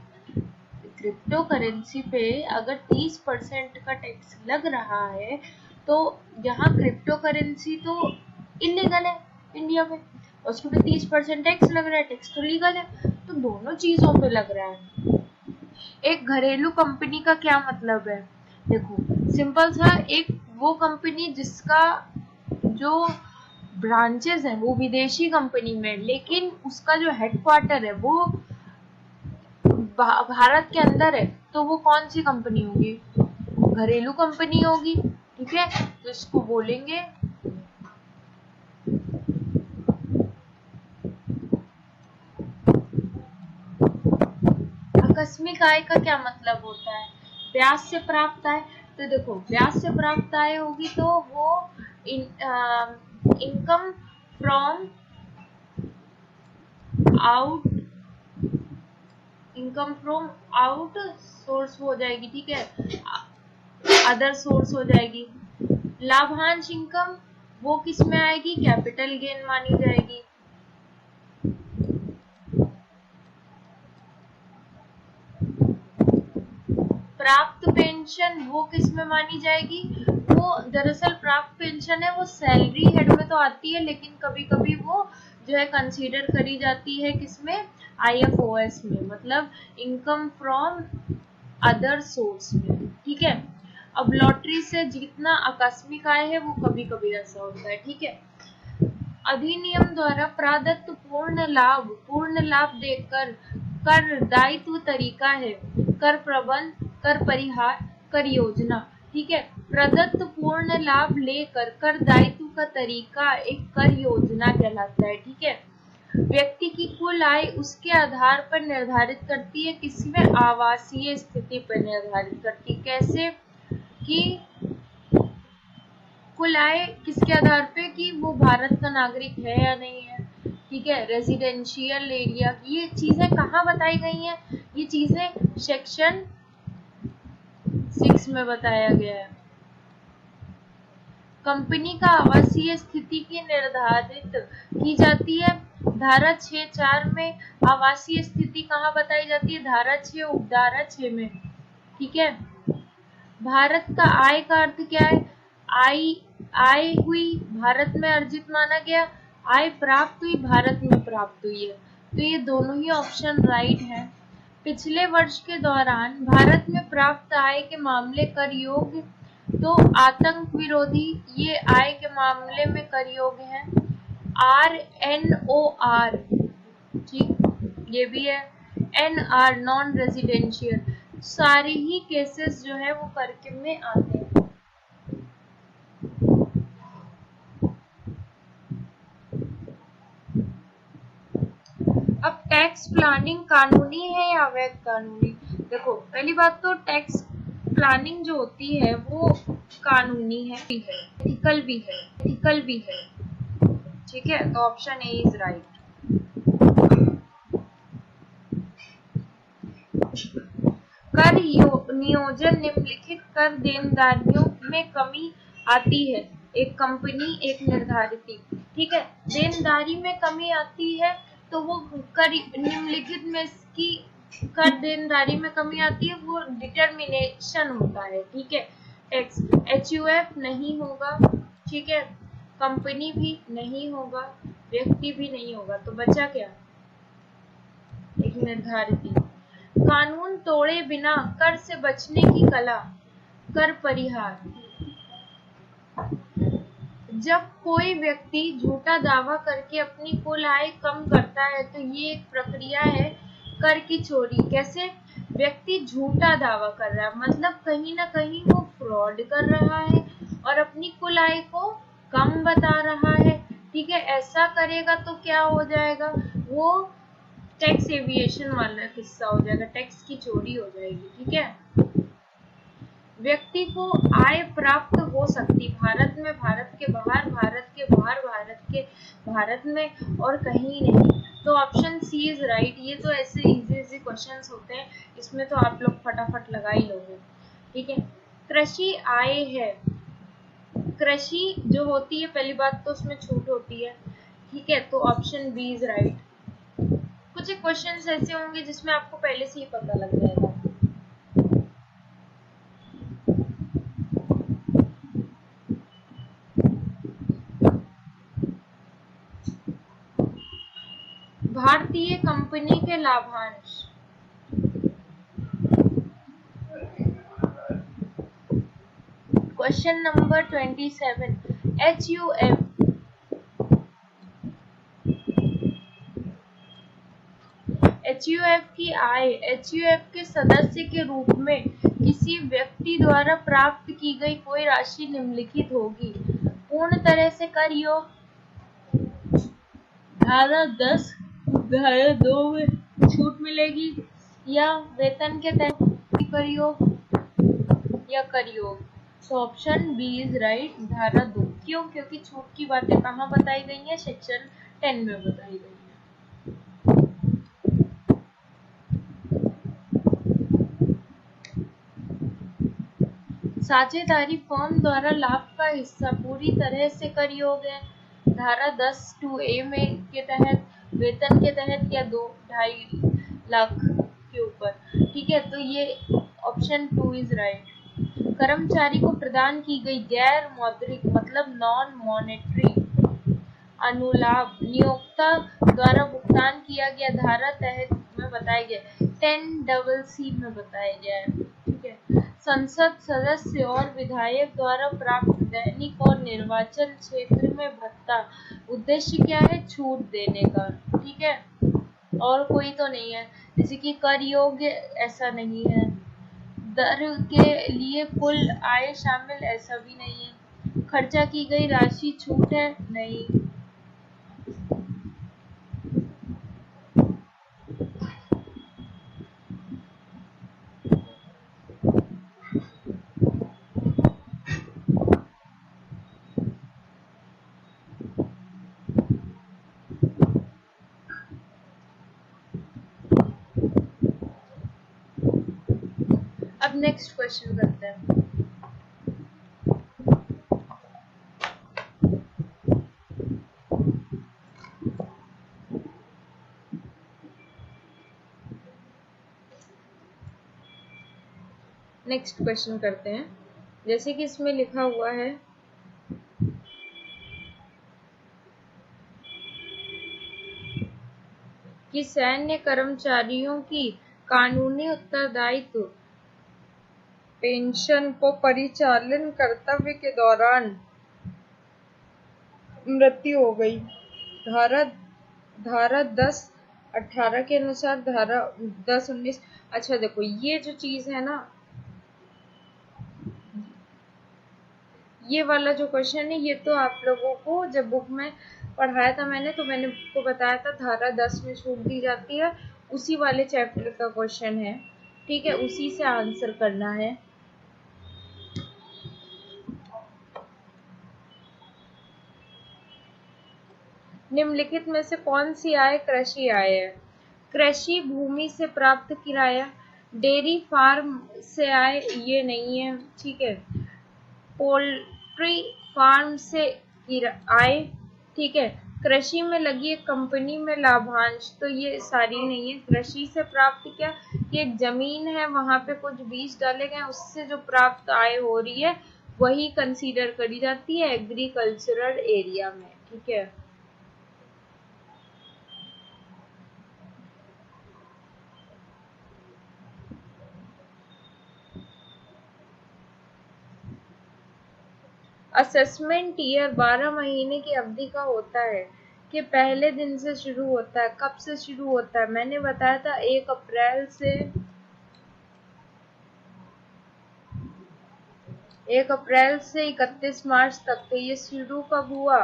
क्रिप्टो करेंसी पे अगर 30% का टैक्स लग रहा है तो यहाँ क्रिप्टो करेंसी तो इलीगल है इंडिया में, उसके पे 30% टैक्स लग रहा है, टैक्स तो लीगल है, तो दोनों चीजों पे लग रहा है। एक घरेलू कंपनी का क्या मतलब है? देखो सिंपल सा, एक वो कंपनी जिसका जो ब्रांचेस है वो विदेशी कंपनी में, लेकिन उसका जो हेडक्वार्टर है वो भारत के अंदर है, तो वो कौन सी कंपनी होगी? घरेलू कंपनी होगी, ठीक है, तो इसको बोलेंगे आकस्मिक आय। का क्या मतलब होता है? ब्याज से प्राप्त आय। तो देखो ब्याज से प्राप्त आय होगी तो वो इनकम फ्रॉम आउट सोर्स हो जाएगी, ठीक है, अदर सोर्स हो जाएगी। लाभांश इनकम वो किस में आएगी? कैपिटल गेन मानी जाएगी। प्राप्त पेंशन वो किस में मानी जाएगी? वो दरअसल प्राप्त पेंशन है वो सैलरी हेड में तो आती है, लेकिन कभी कभी वो जो है कंसीडर करी जाती है किसमें? IFOS में, मतलब इनकम फ्रॉम अदर सोर्स में, ठीक है। अब लॉटरी से जीतना आकस्मिक आय है, वो कभी कभी ऐसा होता है, ठीक है। अधिनियम द्वारा प्रदत्त पूर्ण लाभ देकर कर दायित्व तरीका है कर प्रबंध, कर परिहार, कर योजना, ठीक है। प्रदत्त पूर्ण लाभ लेकर कर दायित्व का तरीका एक कर योजना कहलाता है, ठीक है। व्यक्ति की कुल आय उसके आधार पर निर्धारित करती है, किसमें? आवासीय स्थिति पर निर्धारित करती है। कैसे? कि कुल आय किसके आधार पे? कि वो भारत का नागरिक है या नहीं है, ठीक है। रेजिडेंशियल एरिया, ये चीजें कहाँ बताई गई हैं? ये चीजें सेक्शन 6 में बताया गया है। कंपनी का आवासीय स्थिति की निर्धारित की जाती है धारा 6(4) में। आवासीय स्थिति कहाँ बताई जाती है? धारा 6 उपधारा 6 में, ठीक है। भारत का आय का अर्थ क्या है? आय हुई भारत में अर्जित माना गया, आय प्राप्त हुई भारत में प्राप्त हुई है, तो ये दोनों ही ऑप्शन राइट है। पिछले वर्ष के दौरान भारत में प्राप्त आय के मामले कर योग्य, तो आतंक विरोधी ये आय के मामले में कर योग्य है। RNOR, ठीक, ये भी है। NR नॉन रेजिडेंशियल, सारे ही केसेस जो है वो कर में आते हैं। अब टैक्स प्लानिंग कानूनी है या अवैध कानूनी? देखो पहली बात तो टैक्स प्लानिंग जो होती है वो कानूनी है, एथिकल भी है, ठीक है, तो ऑप्शन ए इज राइट। कर नियोजन निम्नलिखित कर देनदारियों में कमी आती है। एक कंपनी एक निर्धारित, ठीक है, देनदारी में कमी आती है तो वो कर निम्नलिखित में की कर देनदारी में कमी आती है, वो डिटर्मिनेशन होता है, ठीक है। टैक्स HUF नहीं होगा, ठीक है, कंपनी भी नहीं होगा, व्यक्ति भी नहीं होगा, तो बचा क्या? एक निर्धारित। कानून तोड़े बिना कर से बचने की कला, कर परिहार। जब कोई व्यक्ति झूठा दावा करके अपनी कुल आय कम करता है तो ये एक प्रक्रिया है कर की चोरी। कैसे? व्यक्ति झूठा दावा कर रहा है, मतलब कहीं ना कहीं वो फ्रॉड कर रहा है और अपनी कुल आय को कम बता रहा है, ठीक है। ऐसा करेगा तो क्या हो जाएगा? वो टैक्स एविएशन वाला किस्सा हो जाएगा, टैक्स की चोरी हो जाएगी, ठीक है। व्यक्ति को आय प्राप्त हो सकती भारत में, भारत के बाहर, भारत के बाहर, भारत में और कहीं नहीं। तो ऑप्शन सी इज राइट। ये तो ऐसे इजी क्वेश्चंस होते हैं, इसमें तो आप लोग फटाफट लगा ही लोगे। ठीक है, कृषि आय है। कृषि जो होती है, पहली बात तो उसमें छूट होती है। ठीक है, तो ऑप्शन बी इज राइट। कुछ क्वेश्चंस ऐसे होंगे जिसमें आपको पहले से ही पता लग जाएगा। भारतीय कंपनी के लाभांश। क्वेश्चन नंबर 27, HUF की आय HUF के सदस्य के रूप में किसी व्यक्ति द्वारा प्राप्त की गई कोई राशि निम्नलिखित होगी। पूर्ण तरह से कर योग, धारा 10 धारा 2 में छूट मिलेगी, या वेतन के तहत कर योग या कर योग। तो ऑप्शन बी इज राइट, धारा 2। क्यों? क्योंकि छूट की बातें कहाँ बताई गई हैं? सेक्शन 10 में बताई गई है। साझेदारी फर्म द्वारा लाभ का हिस्सा पूरी तरह से कर योग्य है, धारा 10(2)(a) में के तहत, वेतन के तहत, या 2.5 लाख के ऊपर। ठीक है, तो ये ऑप्शन 2 इज राइट। कर्मचारी को प्रदान की गई गैर मौद्रिक मतलब नॉन मॉनेटरी अनुलाभ नियोक्ता द्वारा भुगतान किया गया, धारा तहत में बताया गया 10(c) में बताया गया है। ठीक है, संसद सदस्य और विधायक द्वारा प्राप्त दैनिक और निर्वाचन क्षेत्र में भत्ता, उद्देश्य क्या है? छूट देने का। ठीक है, और कोई तो नहीं है, जैसे कि कर योग्य ऐसा नहीं है, दर के लिए कुल आय शामिल ऐसा भी नहीं है, खर्चा की गई राशि छूट है नहीं। अब नेक्स्ट क्वेश्चन करते हैं। नेक्स्ट क्वेश्चन करते हैं, जैसे कि इसमें लिखा हुआ है कि सैन्य कर्मचारियों की कानूनी उत्तरदायित्व पेंशन को परिचालन कर्तव्य के दौरान मृत्यु हो गई, धारा 10(18) के अनुसार, धारा 10(19). अच्छा देखो, ये जो चीज है ना, ये वाला जो क्वेश्चन है, ये तो आप लोगों को जब बुक में पढ़ाया था मैंने, तो मैंने आपको बताया था धारा 10 में छूट दी जाती है, उसी वाले चैप्टर का क्वेश्चन है। ठीक है, उसी से आंसर करना है। निम्नलिखित में से कौन सी आय कृषि आय है? कृषि भूमि से प्राप्त किराया, डेयरी फार्म से आय ये नहीं है। ठीक है, पोल्ट्री फार्म से आय। ठीक है, कृषि में लगी एक कंपनी में लाभांश, तो ये सारी नहीं है। कृषि से प्राप्त क्या? कि एक जमीन है, वहां पे कुछ बीज डाले गए, उससे जो प्राप्त आय हो रही है वही कंसीडर करी जाती है एग्रीकल्चरल एरिया में। ठीक है, असेसमेंट ईयर 12 महीने की अवधि का होता है कि पहले दिन से शुरू होता है। कब से शुरू होता है? मैंने बताया था 1 अप्रैल से 31 मार्च तक। तो ये शुरू कब हुआ?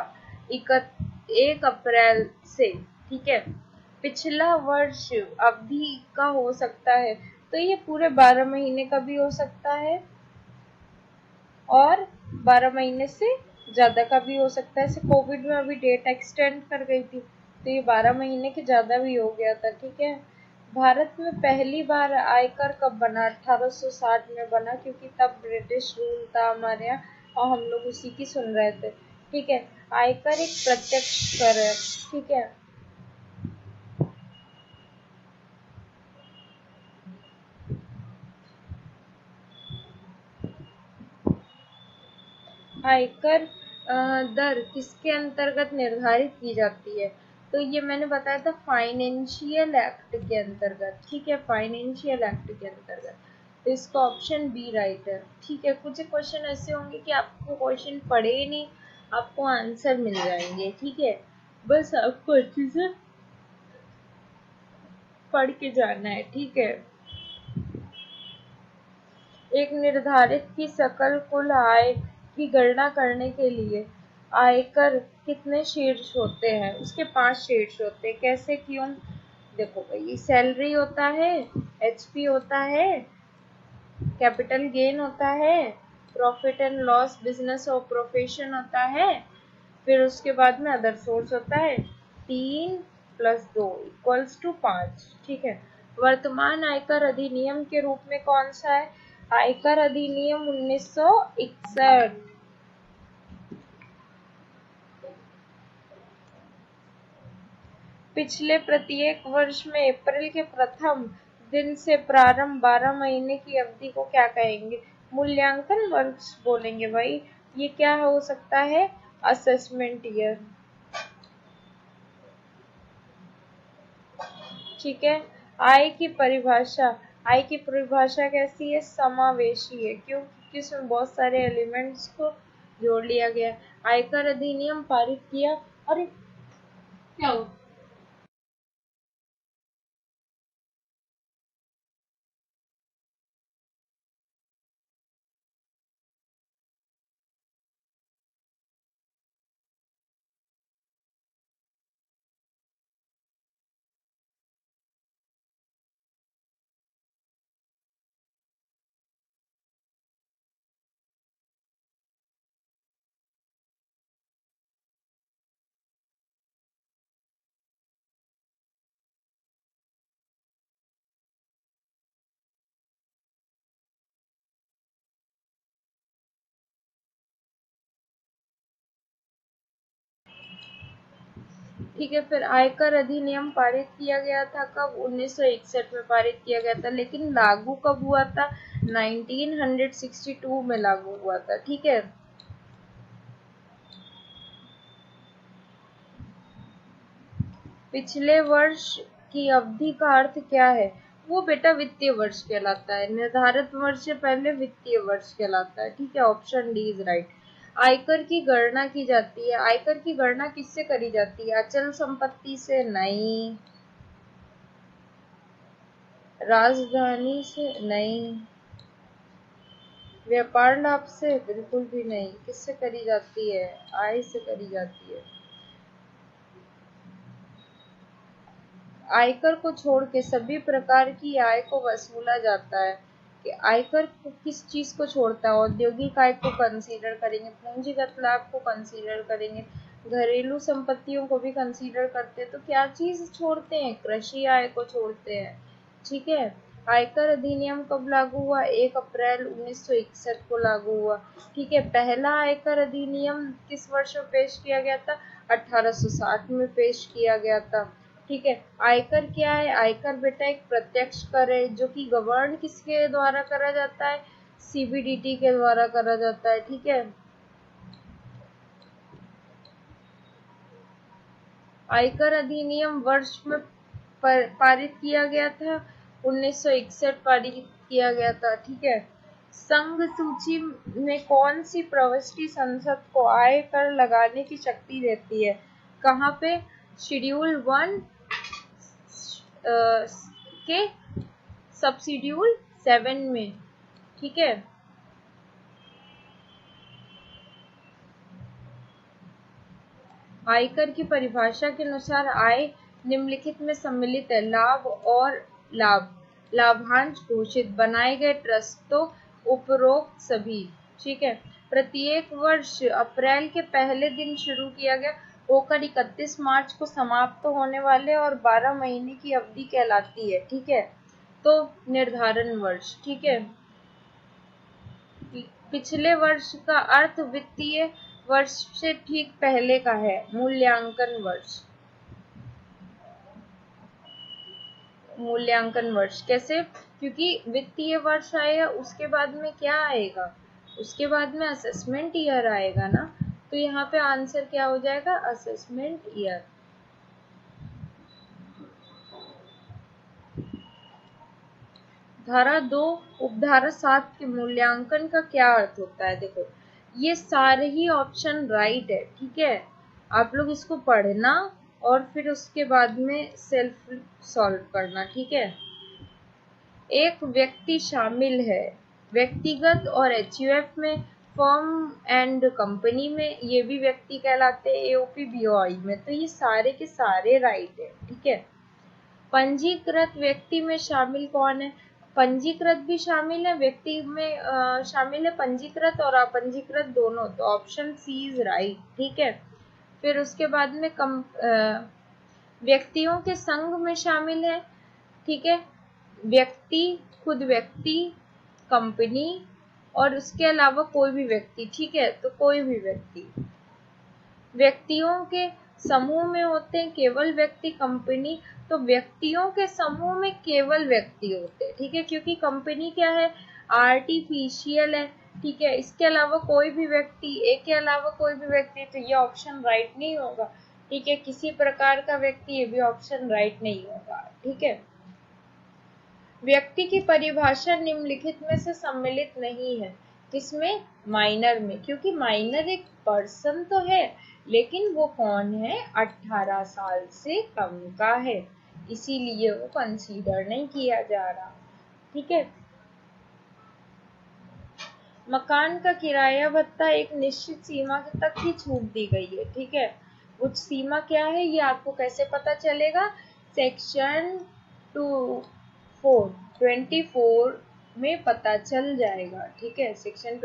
1 अप्रैल से। ठीक है, पिछला वर्ष अवधि का हो सकता है, तो ये पूरे 12 महीने का भी हो सकता है, और 12 महीने से ज़्यादा का भी हो सकता है। जैसे कोविड में अभी डेट एक्सटेंड कर गई थी, तो ये 12 महीने के ज़्यादा भी हो गया था। ठीक है। भारत में पहली बार आयकर कब बना? 1860 में बना, क्योंकि तब ब्रिटिश रूल था हमारे यहाँ और हम लोग उसी की सुन रहे थे। ठीक है। आयकर एक प्रत्यक्ष कर है। ठीक है। आयकर दर किसके अंतर्गत निर्धारित की जाती है? तो ये मैंने बताया था फाइनेंशियल एक्ट के अंतर्गत। ठीक है, फाइनेंशियल एक्ट के अंतर्गत। तो इसका ऑप्शन बी राइट है। ठीक है। कुछ क्वेश्चन ऐसे होंगे कि आपको क्वेश्चन पढ़े ही नहीं, आपको आंसर मिल जाएंगे। ठीक है, बस आपको अच्छे से पढ़ के जाना है। ठीक है। एक निर्धारित की सकल कुल आय की गणना करने के लिए आयकर कितने शीर्ष होते हैं? उसके 5 शीर्ष होते हैं। कैसे, क्यों? देखो भाई, सैलरी होता है, एचपी होता है, कैपिटल गेन होता है, प्रॉफिट एंड लॉस बिजनेस और प्रोफेशन होता है, फिर उसके बाद में अदर सोर्स होता है। 3 + 2 = 5। ठीक है। वर्तमान आयकर अधिनियम के रूप में कौन सा है? आयकर अधिनियम 1961। पिछले प्रत्येक वर्ष में अप्रैल के प्रथम दिन से प्रारंभ 12 महीने की अवधि को क्या कहेंगे? मूल्यांकन वर्ष बोलेंगे भाई। ये क्या हो सकता है? Assessment year. ठीक है। आय की परिभाषा, आय की परिभाषा कैसी है? समावेशी है। क्यों? क्योंकि इसमें बहुत सारे एलिमेंट्स को जोड़ लिया गया। आयकर अधिनियम पारित किया। अरे क्या हुआ? ठीक है। फिर आयकर अधिनियम पारित किया गया था कब? 1961 में पारित किया गया था। लेकिन लागू कब हुआ था? 1962 में लागू हुआ था। ठीक है। पिछले वर्ष की अवधि का अर्थ क्या है? वो बेटा वित्तीय वर्ष कहलाता है। निर्धारित वर्ष से पहले वित्तीय वर्ष कहलाता है। ठीक है। Option D is right. आयकर की गणना की जाती है। आयकर की गणना किससे करी जाती है? अचल संपत्ति से? नहीं। राजधानी से? नहीं। व्यापार लाभ से? बिल्कुल भी नहीं। किससे करी जाती है? आय से करी जाती है। आयकर को छोड़ के सभी प्रकार की आय को वसूला जाता है। कि आयकर किस चीज को छोड़ता है? औद्योगिक आय को कंसीडर करेंगे, पूंजीगत लाभ को कंसीडर करेंगे, घरेलू संपत्तियों को भी कंसीडर करते हैं। तो क्या चीज छोड़ते हैं? कृषि आय को छोड़ते हैं। ठीक है। आयकर अधिनियम कब लागू हुआ? 1 अप्रैल 1961 को लागू हुआ। ठीक है। पहला आयकर अधिनियम किस वर्ष में पेश किया गया था? 1860 में पेश किया गया था। ठीक है। आयकर क्या है? आयकर बेटा एक प्रत्यक्ष कर है, जो कि गवर्न किसके द्वारा करा जाता है? सीबीडीटी के द्वारा करा जाता है। ठीक है। आयकर अधिनियम वर्ष में पारित किया गया था? 1961 पारित किया गया था। ठीक है। संघ सूची में कौन सी प्रविष्टि संसद को आय कर लगाने की शक्ति देती है? कहाँ पे? शेड्यूल 1 के सब शेड्यूल 7 में। ठीक है। आयकर की परिभाषा के अनुसार आय निम्नलिखित में सम्मिलित है। लाभ और लाभांश घोषित बनाए गए ट्रस्ट तो उपरोक्त सभी। ठीक है। प्रत्येक वर्ष अप्रैल के पहले दिन शुरू किया गया, होकर 31 मार्च को समाप्त होने वाले और 12 महीने की अवधि कहलाती है। ठीक है, तो निर्धारण वर्ष। ठीक है, पिछले वर्ष का अर्थ वित्तीय वर्ष से ठीक पहले का है। मूल्यांकन वर्ष, मूल्यांकन वर्ष कैसे? क्योंकि वित्तीय वर्ष आएगा, उसके बाद में क्या आएगा? उसके बाद में असेसमेंट ईयर आएगा ना, तो यहाँ पे आंसर क्या हो जाएगा? Assessment year. धारा 2 उपधारा 7 के मूल्यांकन का क्या अर्थ होता है? देखो, ये सारे ही ऑप्शन राइट है। ठीक है, आप लोग इसको पढ़ना और फिर उसके बाद में सेल्फ सॉल्व करना। ठीक है, एक व्यक्ति शामिल है व्यक्तिगत और एचयूएफ में, फर्म एंड कंपनी में, ये भी व्यक्ति कहलाते हैं, एओपी बीओआई में। तो ये सारे के सारे राइट है। ठीक है, पंजीकृत व्यक्ति में शामिल कौन है? पंजीकृत भी शामिल है, व्यक्ति में शामिल है पंजीकृत और अपंजीकृत दोनों, तो ऑप्शन सी इज राइट। ठीक है, फिर उसके बाद में व्यक्तियों के संघ में शामिल है। ठीक है, व्यक्ति, खुद व्यक्ति, कंपनी और उसके अलावा कोई भी व्यक्ति। ठीक है, तो कोई भी व्यक्ति। व्यक्तियों के समूह में होते हैं केवल व्यक्ति, कंपनी, तो व्यक्तियों के समूह में केवल व्यक्ति होते हैं। ठीक है, क्योंकि कंपनी क्या है? आर्टिफिशियल है। ठीक है, इसके अलावा कोई भी व्यक्ति, एक के अलावा कोई भी व्यक्ति, तो ये ऑप्शन राइट नहीं होगा। ठीक है, किसी प्रकार का व्यक्ति, ये भी ऑप्शन राइट नहीं होगा। ठीक है, व्यक्ति की परिभाषा निम्नलिखित में से सम्मिलित नहीं है। किसमें? माइनर में, क्योंकि माइनर एक पर्सन तो है, लेकिन वो कौन है? 18 साल से कम का है, इसीलिए वो कंसीडर नहीं किया जा रहा। ठीक है, मकान का किराया भत्ता एक निश्चित सीमा तक ही छूट दी गई है। ठीक है, उस सीमा क्या है, ये आपको कैसे पता चलेगा? सेक्शन 24 में पता चल जाएगा। ठीक है, सेक्शन